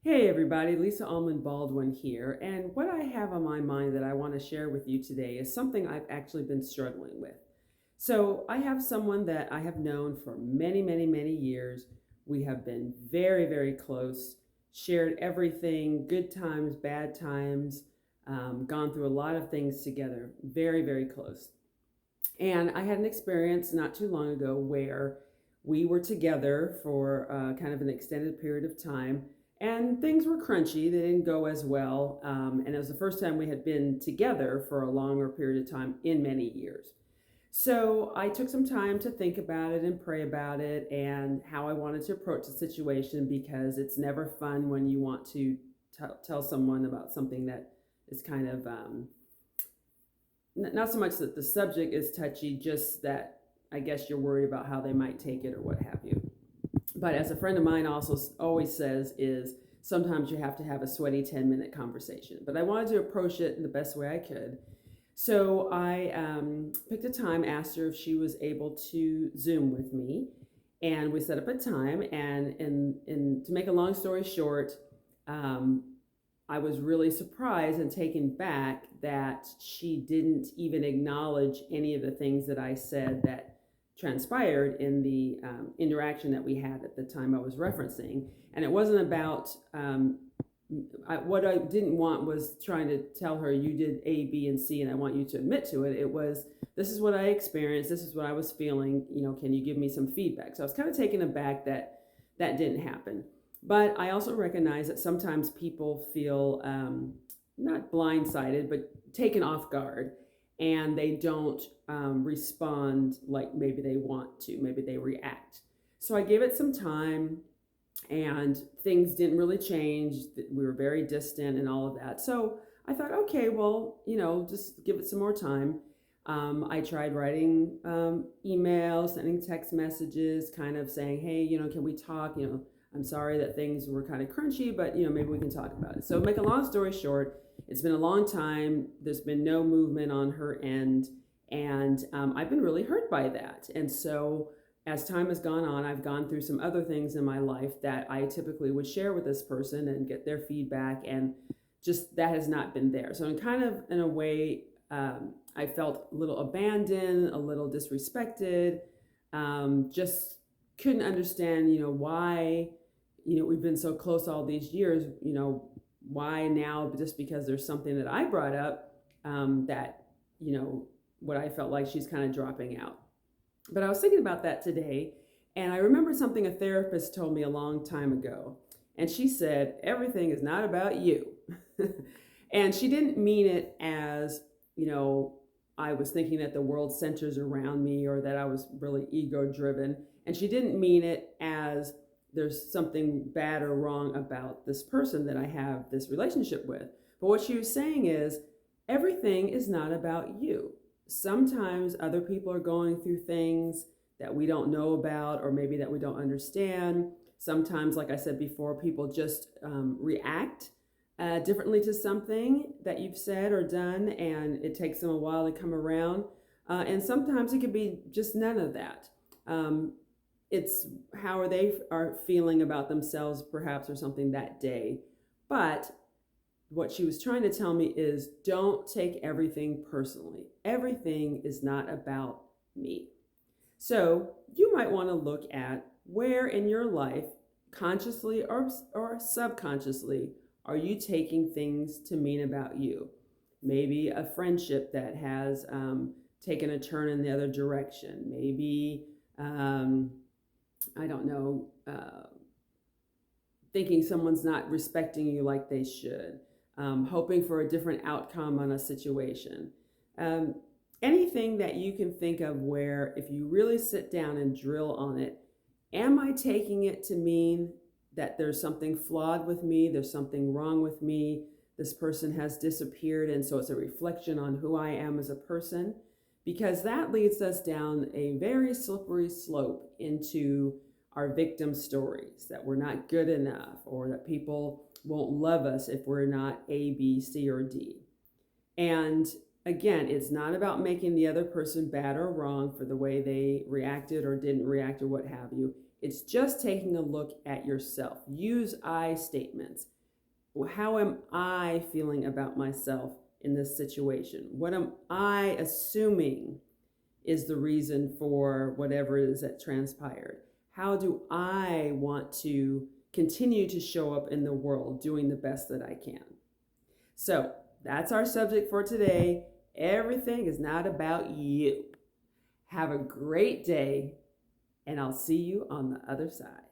Hey everybody, Lisa Allman-Baldwin here, and what I have on my mind that I want to share with you today is something I've actually been struggling with. So, I have someone that I have known for many, many, many years. We have been very, very close, shared everything, good times, bad times, gone through a lot of things together, very, very close. And I had an experience not too long ago where we were together for kind of an extended period of time, and things were crunchy. They didn't go as well. And it was the first time we had been together for a longer period of time in many years. So I took some time to think about it and pray about it and how I wanted to approach the situation because it's never fun when you want to tell someone about something that is kind of not so much that the subject is touchy, just that I guess you're worried about how they might take it or what have you. But as a friend of mine also always says, is sometimes you have to have a sweaty 10-minute conversation. But I wanted to approach it in the best way I could. So I picked a time, asked her if she was able to Zoom with me, and we set up a time. And to make a long story short, um, I was really surprised and taken back that she didn't even acknowledge any of the things that I said that transpired in the interaction that we had at the time I was referencing. And it wasn't about what I didn't want was trying to tell her you did A, B, and C, and I want you to admit to it. It was, this is what I experienced. This is what I was feeling. Can you give me some feedback? So I was kind of taken aback that that didn't happen. But I also recognize that sometimes people feel not blindsided, but taken off guard, and they don't respond like maybe they want to. Maybe they react. So I gave it some time, and things didn't really change. We were very distant and all of that. So I thought, okay, well, just give it some more time. I tried writing emails, sending text messages, kind of saying, hey, can we talk? I'm sorry that things were kind of crunchy, but maybe we can talk about it. So, make a long story short, it's been a long time. There's been no movement on her end, and I've been really hurt by that. And so, as time has gone on, I've gone through some other things in my life that I typically would share with this person and get their feedback, and just that has not been there. So, in a way, I felt a little abandoned, a little disrespected, just couldn't understand, why we've been so close all these years, why now, just because there's something that I brought up, that, what I felt like she's kind of dropping out. But I was thinking about that today, and I remember something a therapist told me a long time ago. And she said, everything is not about you. And she didn't mean it as, I was thinking that the world centers around me or that I was really ego driven. And she didn't mean it as there's something bad or wrong about this person that I have this relationship with. But what she was saying is everything is not about you. Sometimes other people are going through things that we don't know about or maybe that we don't understand. Sometimes, like I said before, people just react differently to something that you've said or done, and it takes them a while to come around. And sometimes it could be just none of that. It's how they are feeling about themselves, perhaps, or something that day. But what she was trying to tell me is don't take everything personally. Everything is not about me. So you might want to look at where in your life, consciously or subconsciously, are you taking things to mean about you? Maybe a friendship that has taken a turn in the other direction. Maybe I don't know, thinking someone's not respecting you like they should, hoping for a different outcome on a situation. Um, Anything that you can think of where if you really sit down and drill on it, am I taking it to mean that there's something flawed with me, there's something wrong with me, this person has disappeared, and so it's a reflection on who I am as a person? Because that leads us down a very slippery slope into our victim stories, that we're not good enough or that people won't love us if we're not A, B, C, or D. And again, it's not about making the other person bad or wrong for the way they reacted or didn't react or what have you. It's just taking a look at yourself. Use I statements. How am I feeling about myself in this situation? What am I assuming is the reason for whatever it is that transpired? How do I want to continue to show up in the world doing the best that I can? So that's our subject for today. Everything is not about you. Have a great day, and I'll see you on the other side.